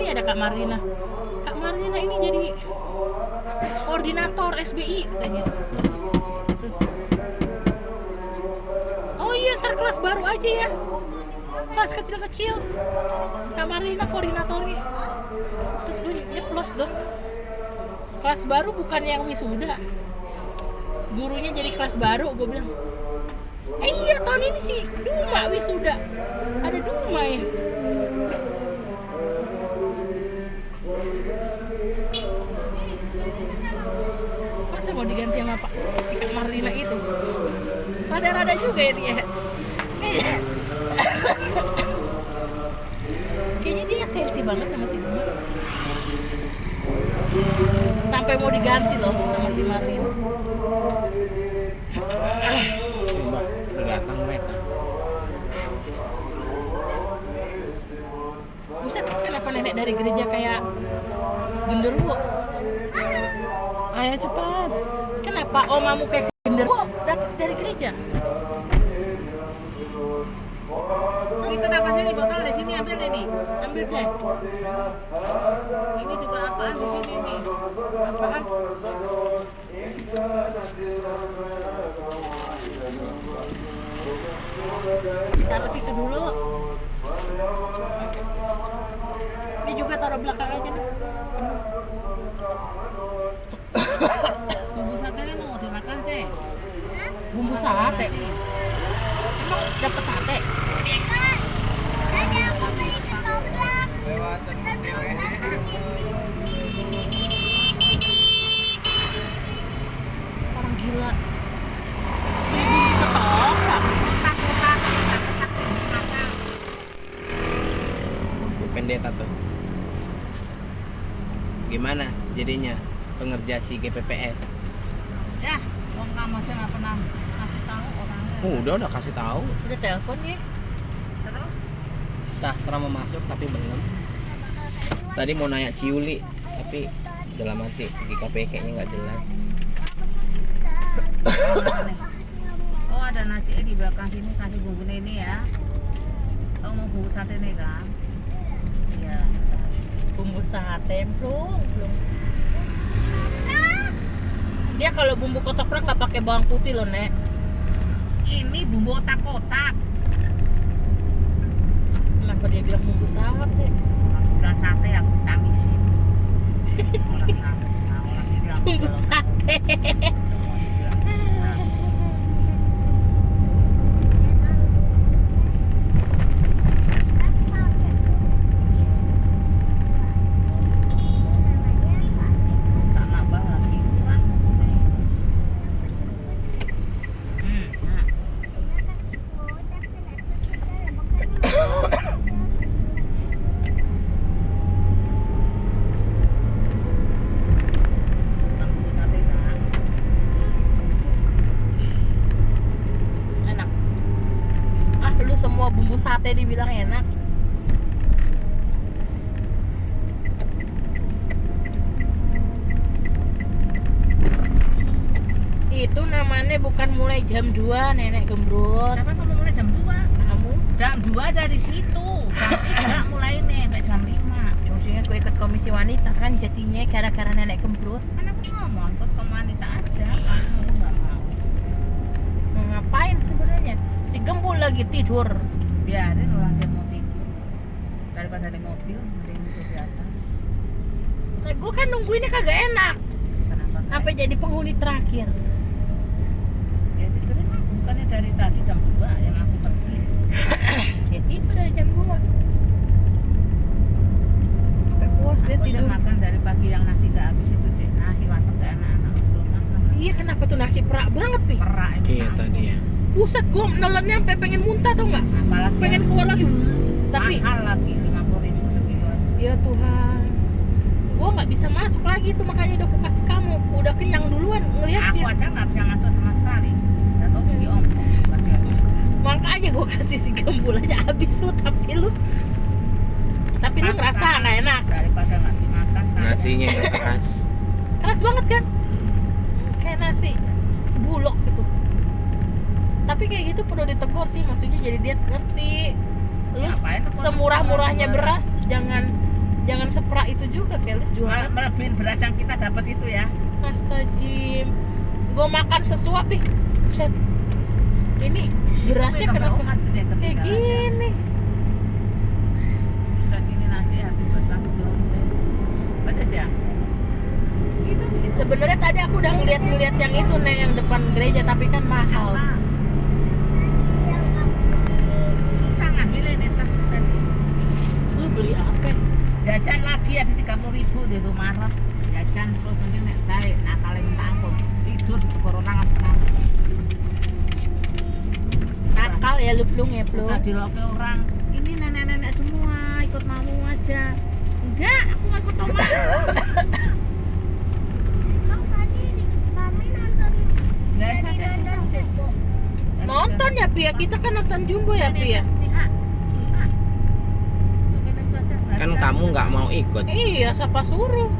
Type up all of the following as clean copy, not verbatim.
ini ada Kak Marina. Kak Marina ini jadi koordinator SBI katanya. Terus, oh iya ntar kelas baru aja ya, kelas kecil-kecil. Kak Marina koordinatornya. Terus gue nyeplos dong. Kelas baru bukan yang wisuda. Gurunya jadi kelas baru, gue bilang. Iya tahun ini sih Duma wisuda. Ada Duma ya. Masa mau diganti sama Pak si Kak Marlina itu? Rada-rada juga ya dia. Kayaknya dia sensi banget sama si Duma. Sampai mau diganti loh sama si Marlina. Coba udah datang mereka. Buset, kenapa nenek dari gereja kayak genderuwo? Ayo cepat. Kenapa omamu kayak genderuwo datang dari gereja? Ikut apa sih di botol di sini, ambil ini. Ambil teh. Ini juga apaan di sini nih? Apaan? Taruh situ dulu. Ini juga taruh belakang aja nih. Bumbu satenya mau dimakan, Cek? Bumbu sate. Nasi. Emang dapet sate? Ada aku beli ketoprak. Terus Orang gila. Ini bumbu ketoprak. Kotak-kotak, kotak-kotak dimakan. Pendeta tuh. Gimana jadinya pengerja si GPPS? Ya, wong kamu aja nggak pernah kasih tahu orangnya. Udah kasih tahu. Udah telepon ya. Terus Sastra mau masuk tapi belum. Tadi mau nanya Ciuli tapi dalam hati GKP kayaknya nggak jelas. oh ada nasi di belakang sini, kasih bumbu ini ya. Kamu mau bumbu sate nih kan? Iya. Bumbu sate belum. Dia kalau bumbu ketoprak nggak pakai bawang putih loh, Nek. Ini bumbu otak-otak. Kenapa dia bilang bumbu sate? Orang bilang sate aku tangisin. Orang nangis, nah orang bilang Bumbu sate. semua dibilang bumbu sate. Tak nambah lagi kurang. Nah. Bumbu sate kan. Enak. Ah, lu semua bumbu sate dibilang enak. Itu namanya bukan mulai jam 2, Nenek Gembrot. Kenapa kamu mulai jam 2? Kamu Jam 2 dari situ. Jam 3 mulai nih sampai jam 5. maksudnya aku ikut komisi wanita kan jadinya gara-gara Nenek Gembrot. Kan aku ngomong ikut ke wanita aja. Aku nggak mau. Mau ngapain sebenarnya? Si Gembul lagi tidur. Biarin orang dia mau tidur. Daripada di mobil, mending tidur di atas. Nah, gue kan nungguinnya kagak enak. Kenapa? Sampai jadi penghuni terakhir. Ya tidurin lah. Bukannya dari tadi jam 2 yang aku pergi. Dia tidur dari jam 2. Sampai puas dia Aku tidur. udah makan dari pagi yang nasi nggak habis itu deh. Nasi warteg ke anak-anak belum makan. Iya, kenapa tuh nasi perak banget, Pi? Perak itu. Iya tadi ya. Buset, gue nelennya sampai pengen muntah tau nggak? Apalagi Pengen keluar lagi. Tapi mahal lagi 50.000 sekilo. ya Tuhan, gue nggak bisa masuk lagi tuh, makanya udah aku kasih kamu. Udah kenyang duluan ngeliat Aku dia. aja nggak bisa masuk sama sekali. Dan tuh di ompong. Makanya gue kasih si Gembul aja habis lu, tapi lu ngerasa nggak enak. Daripada nggak dimakan saya. Nasinya yang keras. Keras banget kan? Kayak nasi bulog gitu. Tapi kayak gitu perlu ditegur sih, maksudnya jadi dia ngerti. Lu Ngapain tegur? semurah-murahnya beras, jangan Jangan seprak itu juga Kelis jualan. Melebihin beras yang kita dapat itu ya. Astagfirullah. Gue makan sesuap nih. Buset. Ini berasnya kenapa kayak gini? Dan ini nasi habis batang dong. Pedas ya? Gitu. Sebenarnya tadi aku udah ngeliat yang itu nih yang depan gereja tapi kan mahal. Susah ngambilin tas tadi. Lu beli apa? Jajan lagi habis 30.000 di rumah Maret. Jajan terus nanti nek baik nakale minta ampun. Tidur di corona ngapa. Nakal ya lu plung ya plung. Udah diloke orang. Ini nenek-nenek semua ikut mamu aja. Enggak, aku mau ikut Toma. Bang, tadi kami nonton Enggak dari saja nonton Jumbo. Nonton ya Pia, kita kan nonton Jumbo ya Pia. Kan kamu nggak mau ikut. Iya, siapa suruh?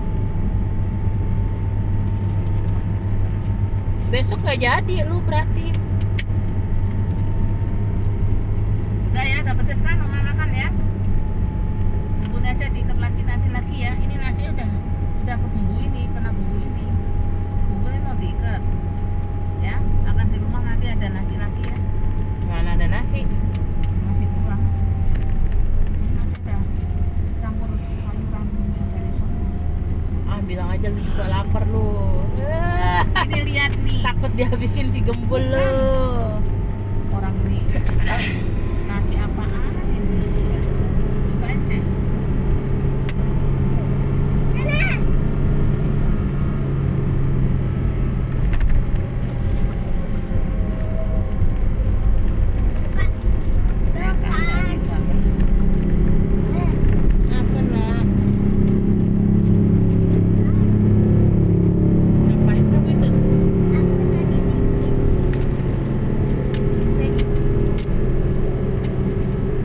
Besok gak jadi lu berarti. Udah ya, dapat tes kan Oma makan ya. Bumbunya aja diikat lagi nanti lagi ya. Ini nasi udah ke bumbu ini, kena bumbu ini. Bumbunya mau diikat. Ya, akan di rumah nanti ada nasi lagi ya. Mana ada nasi? Masih kurang. Ini nasi udah campur sayuran yang dari sana. Bilang aja lu juga lapar lu. Ini lihat nih. Takut dihabisin si gembul lu. Orang ini nasi apaan ini? Coba aja. Apa nak? Ngapain kamu itu?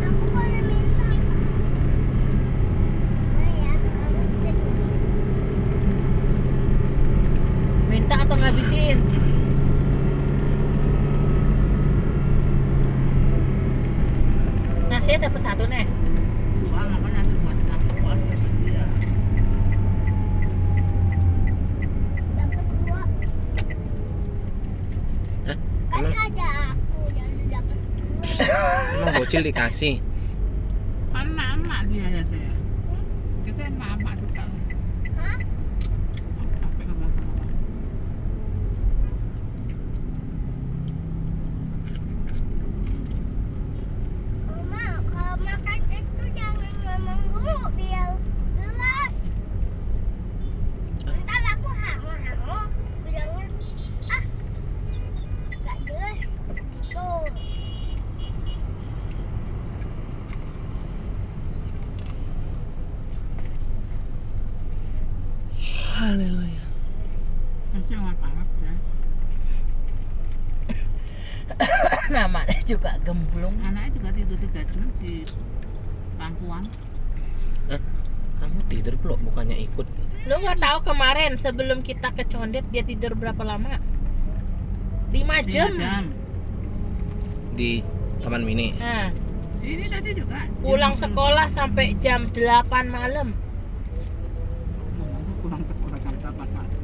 Aku boleh minta. Oh ya, kamu bisa. Minta atau ngabisin? Nasinya dapat satu nih. Wah, makanya aku buat aku aja dia. Dapat dua. Hah? Kan Emang, ada aku yang dapat dua. emang bocil dikasih? Emak dia ya saya. Kita emak juga. Hah? Apa ngomong sama Pak? Mama, kalau makan itu jangan ngomong dulu biar jelas. Ntar aku hangu-hangu bilangnya ah nggak jelas gitu. Haleluya. Masih nggak banget ya. Namanya juga gemblung. Anaknya juga tidur 3 jam di pangkuan. Kamu tidur belum? Bukannya ikut? Lu nggak tahu kemarin sebelum kita ke Condet dia tidur berapa lama? 5 jam. 5 jam. Di Taman Mini. Nah, Ini tadi juga. pulang sekolah sampai jam 8 malam. Pulang sekolah jam 8 malam.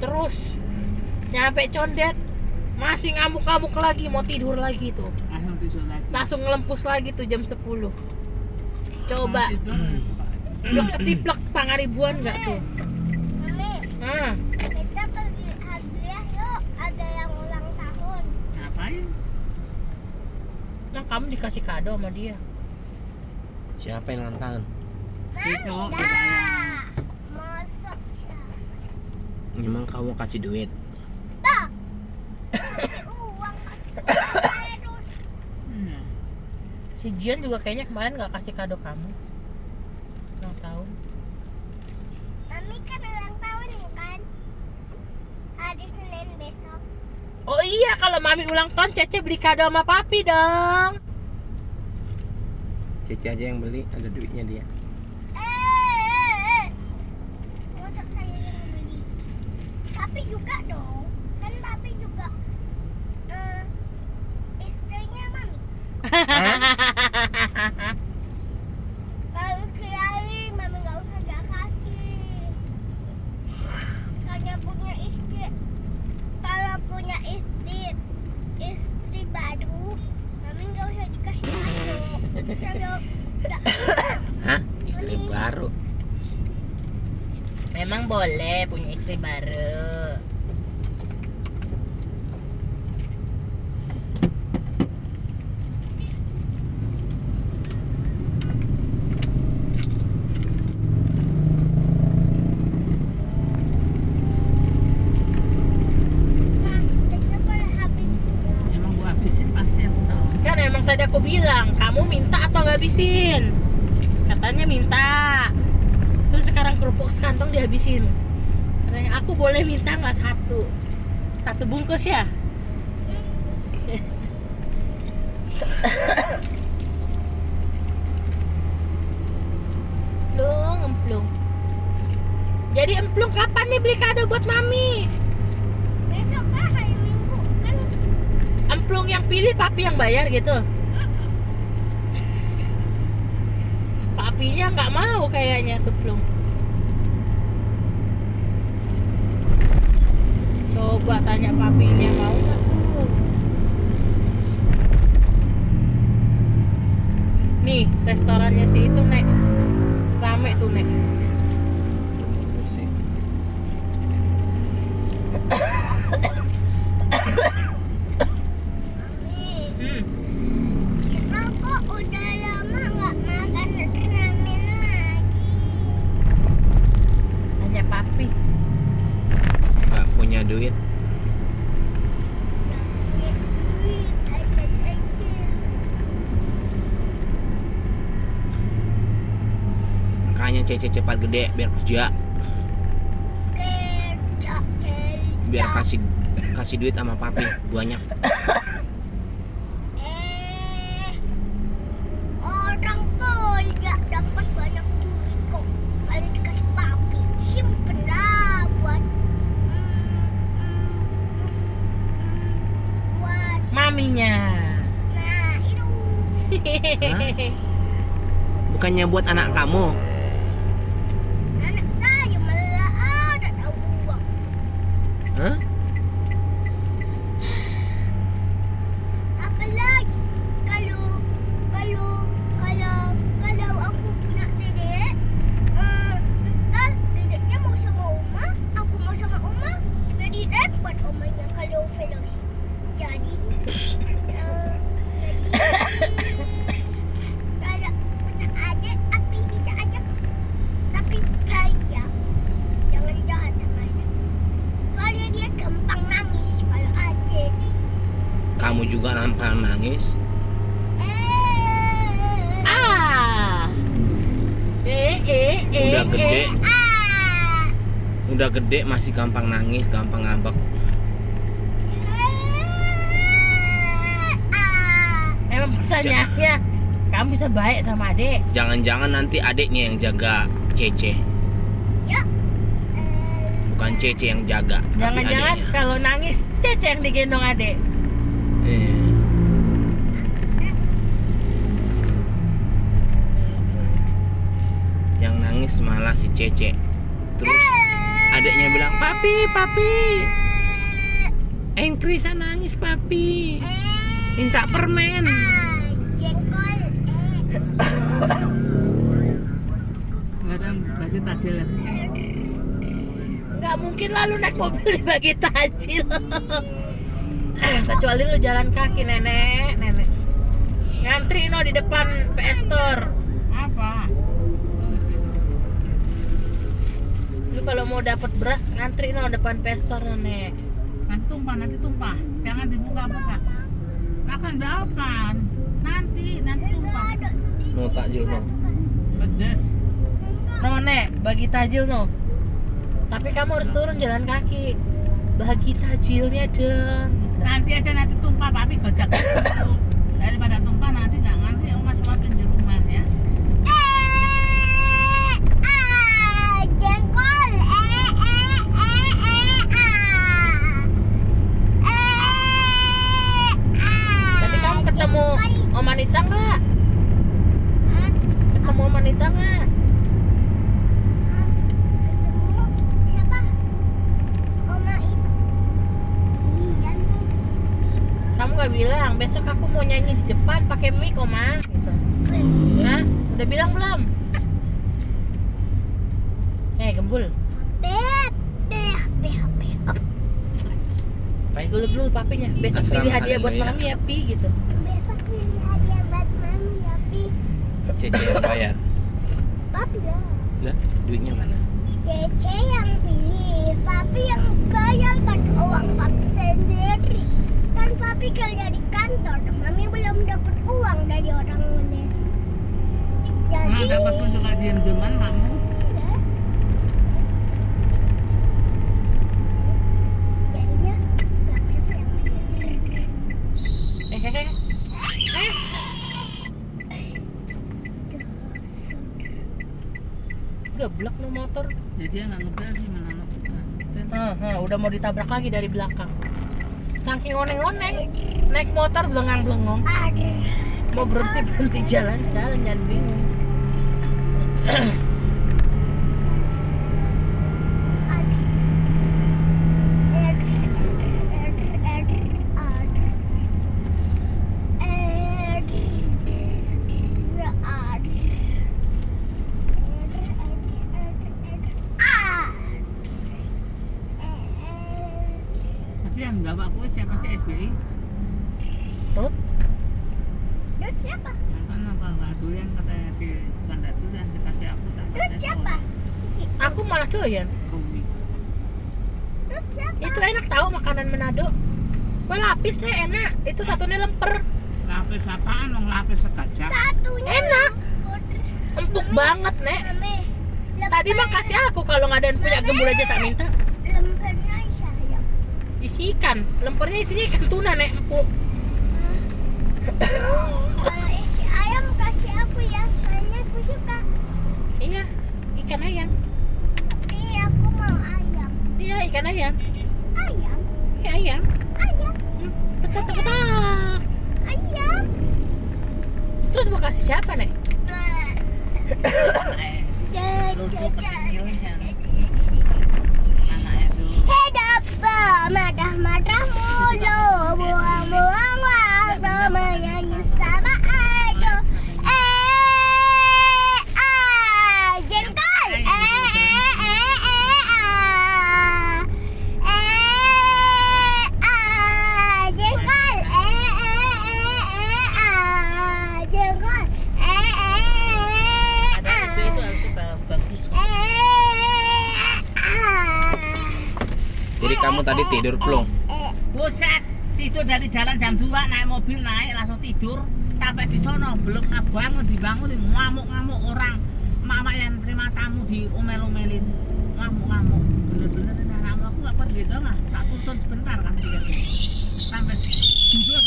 Terus nyampe Condet masih ngamuk-ngamuk lagi mau tidur lagi tuh. Langsung tidur lagi. Langsung ngelempus lagi tuh jam 10. Coba blok ketiplek pangaribuan nggak tuh? Mami, Nah, kita pergi hadiah yuk. Ada yang ulang tahun. Ngapain? emang kamu dikasih kado sama dia. Siapa yang ulang tahun? Besok Mami saya. dah. Masuk siapa? Memang kamu kasih duit? Dah. Uang saya terus. Si Jian juga kayaknya kemarin nggak kasih kado kamu. Ulang tahun. Mami kan ulang tahun kan? Hari Senin besok. Oh iya, kalau mami ulang tahun Cece beli kado sama papi dong. Cici aja yang beli, ada duitnya dia. Untuk saya yang beli. Papi juga dong. Kan papi juga istrinya mami. Kalau Kalau nggak Hah? Istri baru. Memang boleh punya istri baru. coba habis. Emang gua habisin pasti aku tahu. Kan emang tadi aku bilang, kamu minta atau nggak habisin? Katanya minta. Terus sekarang kerupuk sekantong dihabisin. Katanya aku boleh minta nggak satu? Satu bungkus ya? Emplung. Jadi emplung kapan nih beli kado buat mami? Besok kan hari Minggu kan. Emplung yang pilih papi yang bayar gitu? Papinya nggak mau kayaknya tuh plung. Coba tanya papinya mau nggak tuh? Nih restorannya si itu Nek, rame tuh Nek. Musik. Kita kok udah lama nggak makan ramen lagi. Tanya papi. Nggak punya duit. Makanya Cece cepat gede biar kerja, biar kasih duit sama papi banyak. Orang kaya dapat banyak duit kok. Kali dikasih papi, simpen lah buat buat Maminya. nah itu. Bukannya buat anak kamu. Anak saya malah ada tahu uang. Hah? Apalagi kalau aku punya dedek, ntar dedeknya mau sama oma, aku mau sama oma, jadi repot omanya kalau fellowship. Jadi kalau punya adik, api bisa aja, tapi baik ya, jangan jahat sama adik. Soalnya dia gampang nangis kalau adik. Kamu juga gampang nangis. Ah. Udah gede, Ah. udah gede masih gampang nangis, gampang ngambek. Emang pertanyaannya, kamu bisa baik sama adek? Jangan-jangan nanti adiknya yang jaga Cece, Ya. bukan Cece yang jaga. tapi Jangan-jangan adiknya. kalau nangis Cece yang digendong adek. Yang nangis malah si Cece. Terus adiknya bilang, papi, Krisa nangis papi, minta permen. Jengkol. Nggak ada bagi tajil lagi. Nggak mungkin lalu naik mobil dibagi tajil. Kecuali lu jalan kaki nenek. Ngantri no di depan PS Store. Apa? Lu kalau mau dapat beras ngantri no depan PS Store nenek. Nanti tumpah. Jangan dibuka-buka. Makan berapaan? Nanti tumpah. No takjil no. Pedes. No nek, bagi tajil no. Tapi kamu harus turun jalan kaki. Bagi tajilnya dong. Gitu. Nanti tumpah, papi gojek. Daripada tumpah nanti nggak nganti Oma suapin di rumah ya. Jengkol. Tadi kamu ketemu Om Anita nggak? Ketemu Om Anita nggak? Siapa? Oma itu. Iya. Kamu nggak bilang besok aku mau nyanyi di depan pakai mic Oma gitu. Hah? Udah bilang belum? Gembul. Main dulu papinya. Besok Asrama pilih hadiah buat Haleluya. mami ya Pi gitu. Besok pilih hadiah buat mami ya, Pi. Cece yang bayar. Papi lah. Lah, duitnya mana? Cece yang pilih, papi yang bayar pakai uang papi sendiri. Kan papi kerja di kantor, dan mami belum dapat uang dari orang les. Jadi, Nah, dapat untuk hadiah deman kamu. ya. Jadinya papi yang bayar. Geblek no motor. Jadi dia nggak ngebrang sih mana anak kita. Udah mau ditabrak lagi dari belakang. Saking oneng-oneng, naik motor belengang-belengong. Ada. Mau berhenti jalan-jalan, jangan bingung. Pasti yang bawa kue siapa sih SBI? Ruth, Dut siapa? Yang kan nggak durian katanya bukan nggak durian dikasih aku tak Dut siapa? Cici. aku malah doyan. Bumi. Dut siapa? Itu enak tahu makanan Manado. Kue lapis deh enak. Itu satunya lemper. Lapis apaan? Nong lapis segajah. Satunya Enak. Empuk banget, Nek. Mami, Tadi mah kasih aku kalau nggak ada yang punya gembul aja tak minta. lempernya sayang. Isi ikan. Lempernya isinya ikan tuna, Nek. Empuk. Kalau isi ayam kasih aku ya, soalnya aku suka. Iya, ikan ayam. Tapi aku mau ayam. Iya, ikan ayam. Ayam, Iya, ayam. ayam, Petak-petak. ayam. Terus mau kasih siapa, Nek? Lucu petinil yang anaknya tuh. Hidup madah-madah mulu, buang-buang waktu menyanyi sama aku. Jengkol. Jengkol. Jengkol. Ada SBI itu harus bagus. Jadi kamu tadi tidur plung. Buset, tidur dari jalan jam 2 naik mobil naik langsung tidur sampai di sono belum bangun dibangunin ngamuk-ngamuk orang mama yang terima tamu diomel-omelin ngamuk-ngamuk bener-bener ini anakmu aku gak pergi dong tak tuntun sebentar kan pikirnya sampai duduk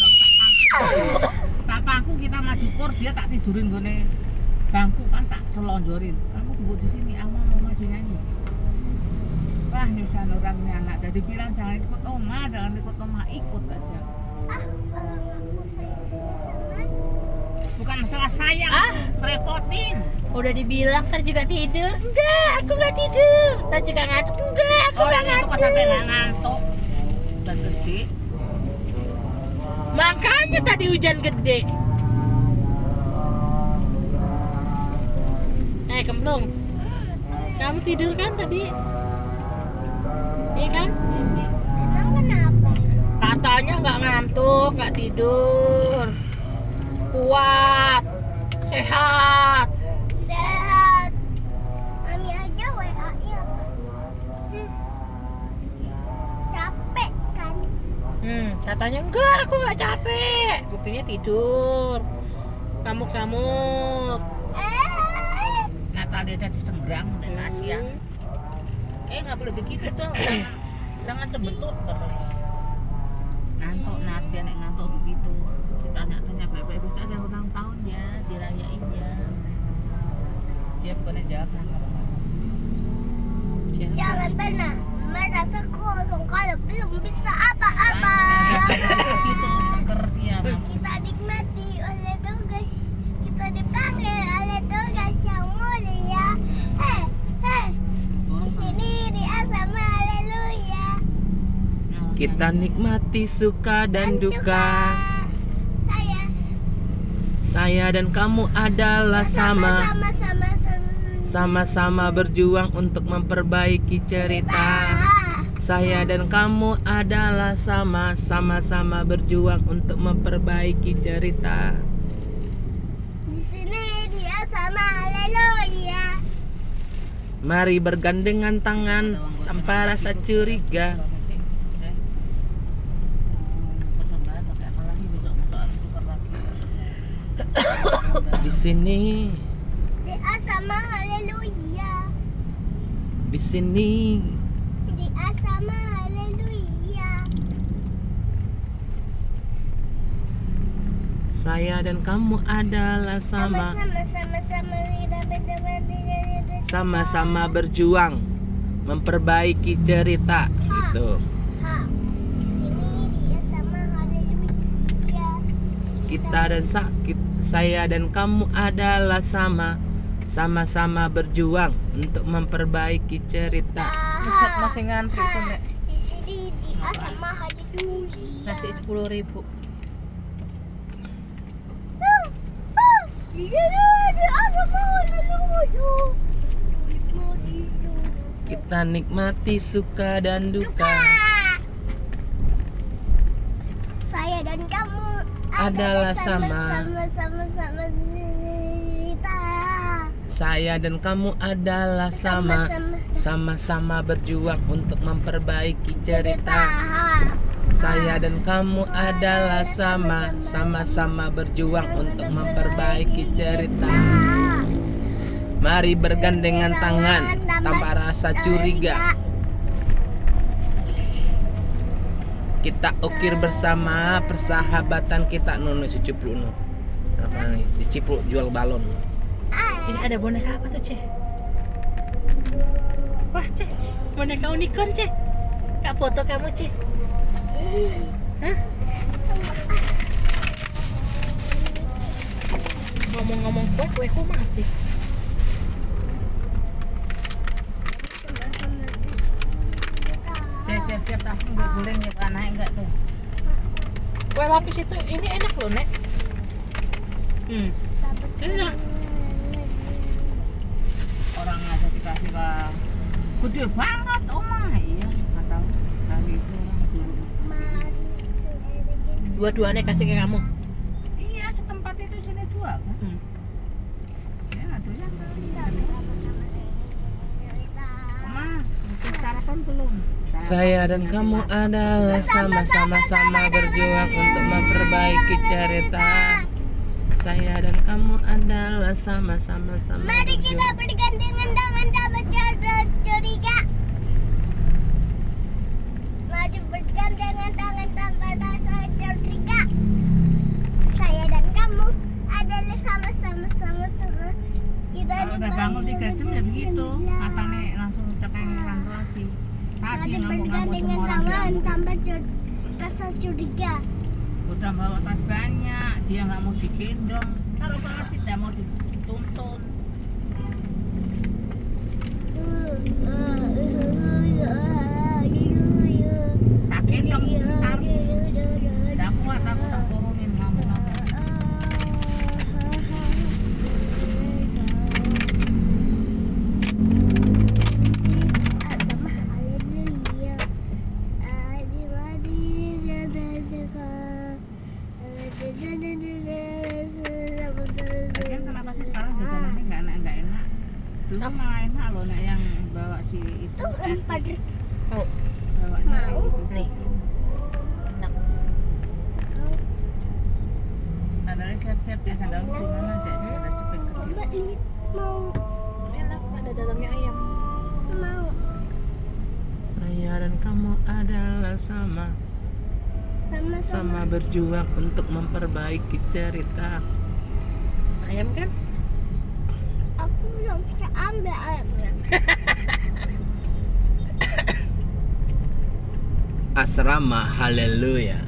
tak pangku kita maju kur dia tak tidurin gue bangku kan tak selonjorin kamu duduk di sini aku mau maju nyanyi. Wah nyusahin orang nih anak jadi bilang jangan ikut oma ikut aja bukan masalah sayang ngerepotin. Udah dibilang ntar juga tidur. Enggak, aku nggak tidur. Ntar juga ngantuk. Enggak, aku nggak Orang itu kok sampai ngantuk. nggak ngantuk dan gede Makanya tadi hujan gede. Kemplung. Kamu tidur kan tadi? Iya kan? Emang kenapa? Katanya nggak ngantuk, nggak tidur. Kuat, sehat. Sehat. Mami aja WA-nya apa? Capek kan? Katanya enggak, aku nggak capek. Buktinya tidur. Kamuk-kamuk. Natal dia jadi sembrang udah kasihan nggak boleh begitu tuh jangan cembetut katanya ngantuk dia nek ngantuk begitu ditanya-tanya baik-baik bisa ada ulang tahun ya dirayain ya dia bukannya jawab Jangan pernah merasa kosong kalau belum bisa apa-apa. gitu seger dia Kita nikmati oleh tugas. Kita dipanggil oleh tugas yang mulia. Di sini di Asama Haleluya. Kita nikmati suka dan duka. Saya Saya dan kamu adalah sama. Sama-sama berjuang untuk memperbaiki cerita. Saya dan kamu adalah sama-sama berjuang untuk memperbaiki cerita. Di sini dia sama, haleluya. Mari bergandengan tangan tanpa rasa curiga. Persembahan pakai apa lagi besok soal tukar lagi. Di sini, Dia sama, haleluya. di sini. Dia sama, haleluya. Saya dan kamu adalah sama. Sama-sama Sama-sama berjuang memperbaiki cerita. Gitu. Ha. Di sini dia sama, haleluya. Kita dan saya dan kamu adalah sama-sama berjuang untuk memperbaiki cerita. Masih ngantri tuh, Nek. Di sini dia sama, haleluya. Nasi 10.000. Di sini dia sama, haleluya. Kita nikmati suka dan duka. Saya dan kamu Adalah sama. Sama-sama cerita. Saya dan kamu adalah sama-sama berjuang untuk memperbaiki cerita. Saya dan kamu adalah sama-sama berjuang untuk memperbaiki cerita. Mari bergandengan tangan tanpa rasa curiga. Kita ukir bersama persahabatan kita. Nono cipluk no. Apa nih? Dicipluk jual balon. Ini ada boneka apa tuh, Ceh? Wah, Ceh. Boneka unicorn, Ceh. Kak foto kamu, Ceh. Hah? Ngomong-ngomong kueku masih. Siap-siap aku nggak boleh nih anaknya enggak tuh. Kue lapis itu ini enak loh, Nek. Enak. Orang aja dikasih ke gede banget, Oma. Iya, nggak tahu. Kali itu orang dulu. Dua-duanya kasih ke kamu. Iya, setempat itu sini dua kan. Ya, aduh ya. Oma, udah sarapan belum? Saya dan kamu adalah sama-sama berjuang untuk memperbaiki cerita. Saya dan kamu adalah sama-sama Mari kita berjuang. bergandengan tangan tanpa curiga. Mari bergandengan tangan tanpa rasa curiga. Saya dan kamu adalah sama-sama. Kita Kalau udah bangun 3 jam ya begitu. Matanya langsung cekengan lagi. Tadi Mari ngomong-ngomong bergandengan semua orang tangan bilang, tanpa rasa curiga. udah bawa tas banyak, dia nggak mau digendong. Kalau banget sih tidak mau dituntun. Tak gendong sebentar. Tidak kuat aku tak turunin ngomong-ngomong. Lagian kenapa sih sekarang jajanannya nggak enak? Dulu malah enak loh, Nek, yang bawa si itu. Oh, Bawanya kayak gitu. nih. Enak. Padahal siap-siap dia sandalnya gimana deh? Ada cepet kecil. Enak, ada dalamnya ayam. Saya dan kamu adalah sama berjuang untuk memperbaiki cerita. Ayam kan? Aku belum bisa ambil ayamnya. Asrama, haleluya.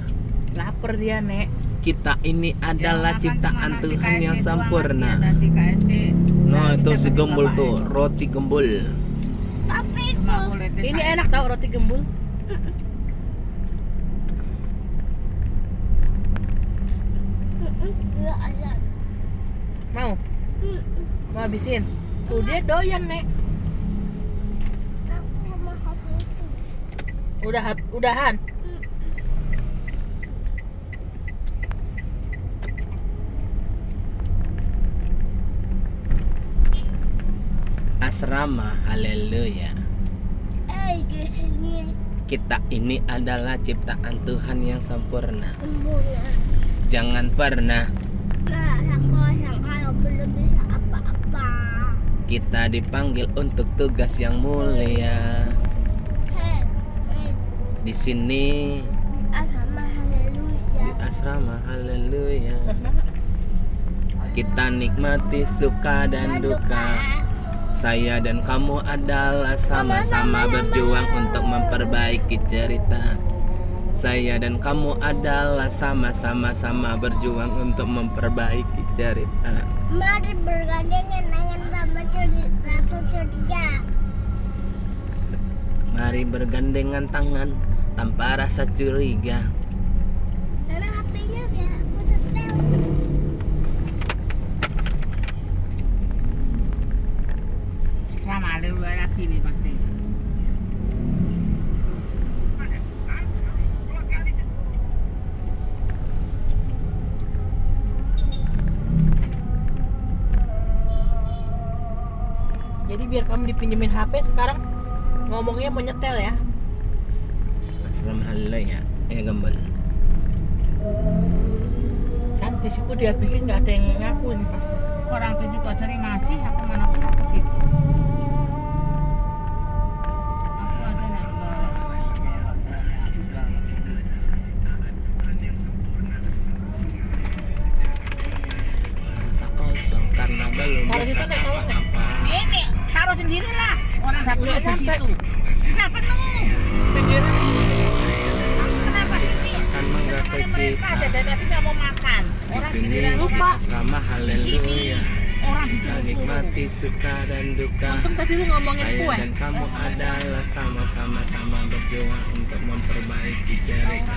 Lapar dia, Nek. Kita ini adalah Yang makan ciptaan cuma Tuhan nasi yang KFC doang sempurna. aja, tadi KFC. No, Nggak itu bisa si beli gembul bapaknya. tuh, roti gembul. Tapi Cuma kulitnya Ini saya. enak tau roti gembul. Mau? Mm-mm. Mau habisin? Tuh dia doyan, Nek. Aku sama kamu itu. Udahan. Asrama, haleluya. Gini. Kita ini adalah ciptaan Tuhan yang sempurna. Sempurna. Jangan pernah Yang kalau belum bisa apa-apa. kita dipanggil untuk tugas yang mulia. Hei. Di sini Agama haleluya. di asrama, haleluya. Kita nikmati suka dan duka. Saya dan kamu adalah sama-sama berjuang untuk memperbaiki cerita. Saya dan kamu adalah sama-sama berjuang untuk memperbaiki cerita. Mari bergandengan tangan sama cerita. Mari bergandengan tangan tanpa rasa curiga. Karena HP-nya biar aku setel. Selama lewat lagi nih pasti. Jadi biar kamu dipinjemin HP sekarang ngomongnya mau nyetel ya. Asrama, haleluya. Gembel. Kan tisuku dihabisin nggak ada yang ngaku ini pasti. Orang fisik cari masih, aku mana pernah ke situ. Aku ada yang Rasa kosong karena belum Taruh bisa situ, Nek, taruh, Nek. apa-apa. ini taruh sendirilah. Orang dapur Nggak nyampe. begitu. Sudah penuh. Pikiran Aku kenapa sini? Akan menggapai cita. Ada tadi nggak mau makan. Di Orang sini giliran di lupa. asrama, Sini haleluya. orang Kita disuruh nikmati suka dan duka. untung tadi lu ngomongin Saya kue. dan kamu adalah sama-sama berjuang untuk memperbaiki cerita.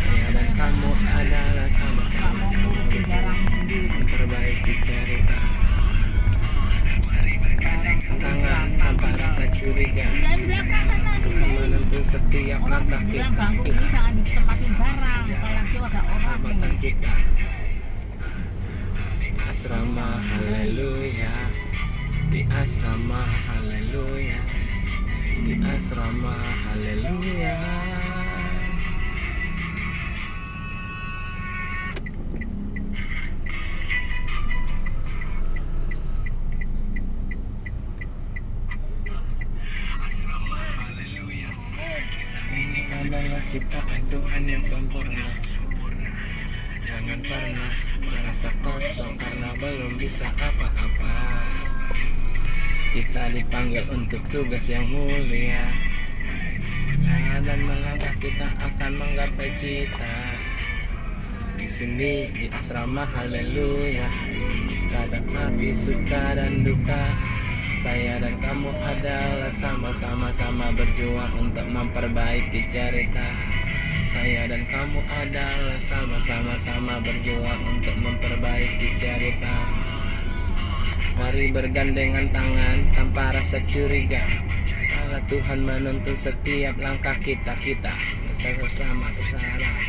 Saya dan kamu adalah sama-sama berjuang memperbaiki cerita. Tangan tanpa rasa curiga, Jangan belakang sana tinggal. menuntun setiap Orang langkah bilang kita. bangku ini jangan ditempatin barang. Apalagi ada orang Keselamatan kita. Asrama, haleluya. Di asrama, haleluya. Di asrama, haleluya. Ini adalah ciptaan Tuhan yang sempurna. Jangan pernah merasa kosong karena belum bisa apa-apa. Kita dipanggil untuk tugas yang mulia. Dan melangkah kita akan menggapai cita. Di sini di asrama, haleluya. Kita nikmati suka dan duka. Saya dan kamu adalah sama-sama berjuang untuk memperbaiki cerita. Saya dan kamu adalah sama-sama berjuang untuk memperbaiki cerita. Mari bergandengan tangan tanpa rasa curiga. Allah Tuhan menuntun setiap langkah kita bersama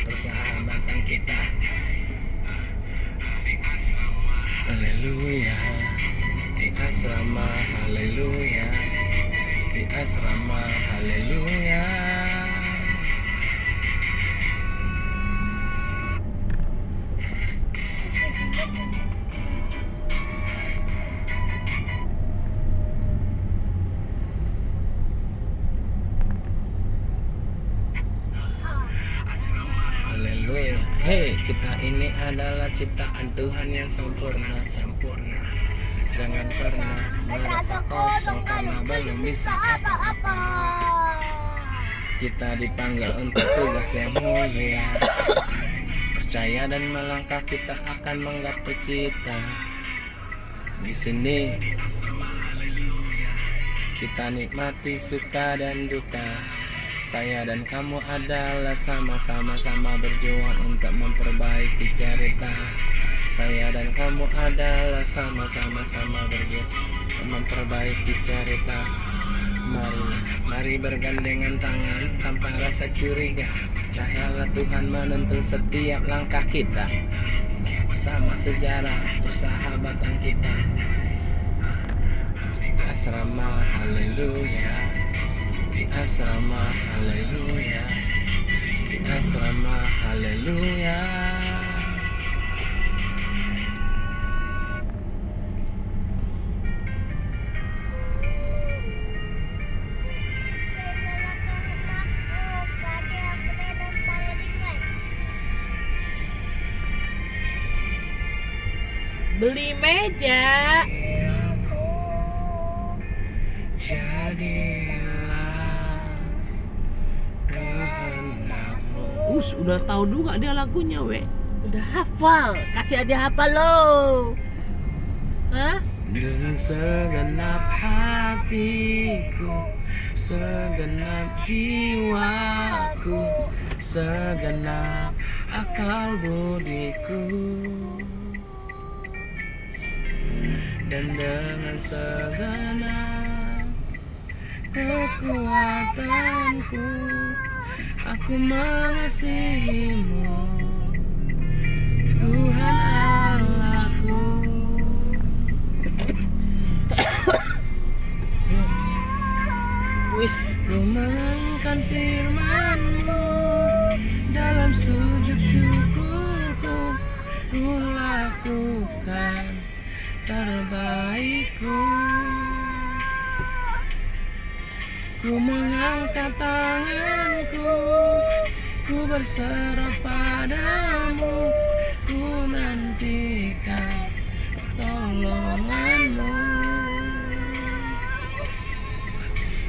persahabatan kita. Haleluya. Di asrama, haleluya. Di asrama, haleluya. Haleluya. Hei, kita ini adalah ciptaan Tuhan yang sempurna. Jangan pernah merasa kosong karena belum bisa apa-apa. Kita dipanggil untuk tugas yang mulia. Percaya dan melangkah kita akan menggapai cita. Di sini kita nikmati suka dan duka. Saya dan kamu adalah sama-sama berjuang untuk memperbaiki cerita. Saya dan kamu kamu adalah sama-sama berjuang memperbaiki cerita. Mari bergandengan tangan tanpa rasa curiga. Cahayalah Tuhan menuntun setiap langkah kita. Sama sejarah persahabatan kita. Asrama haleluya, di asrama haleluya, di asrama haleluya. Beli meja. Jadilah kehendakmu. Udah tahu juga dia lagunya, we. Udah hafal. Kasih dia hafal lo. Hah? Dengan segenap hatiku, segenap jiwaku, segenap akal budiku, dan dengan segenap kekuatanku, aku mengasihimu, Tuhan Allahku. Wis. Ku mengangkat firman-Mu dalam sujud syukurku, ku lakukan terbaikku. Ku mengangkat tanganku, ku berserah padamu, ku nantikan pertolongan-Mu.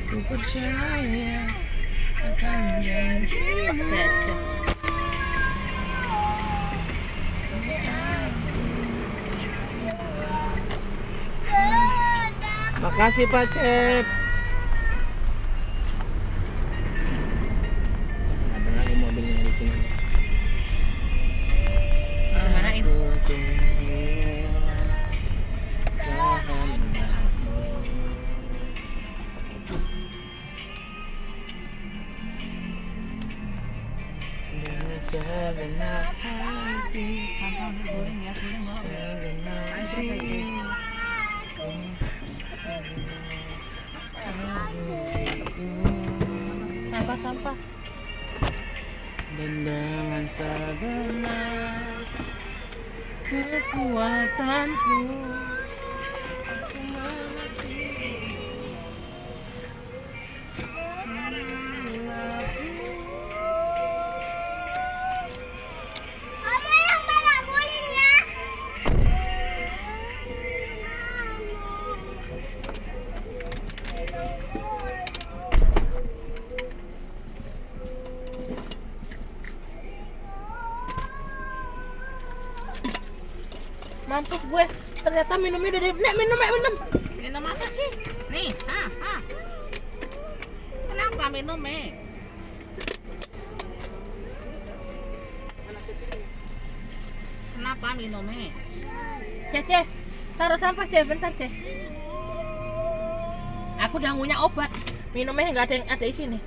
Ku percaya akan janji-Mu. Makasih Pak Cep. Ada lagi mobilnya di sini. Manain. Aku tunggulah kehendak-Mu. Dengan segenap hati, Pantau dia guling ya, guling bawa ya. segenap jiwa. Sampah-sampah. Dan dengan segenap kekuatanku, aku mengasihi. Mama yang balak guling ya. Mampus gue. Ternyata minumnya udah minum. Minum apa sih? Nih, Kenapa minumnya? Kenapa minumnya? Cece, taruh sampah Cece, bentar Cece. Aku udah punya obat. Minumnya nggak ada yang ada di sini.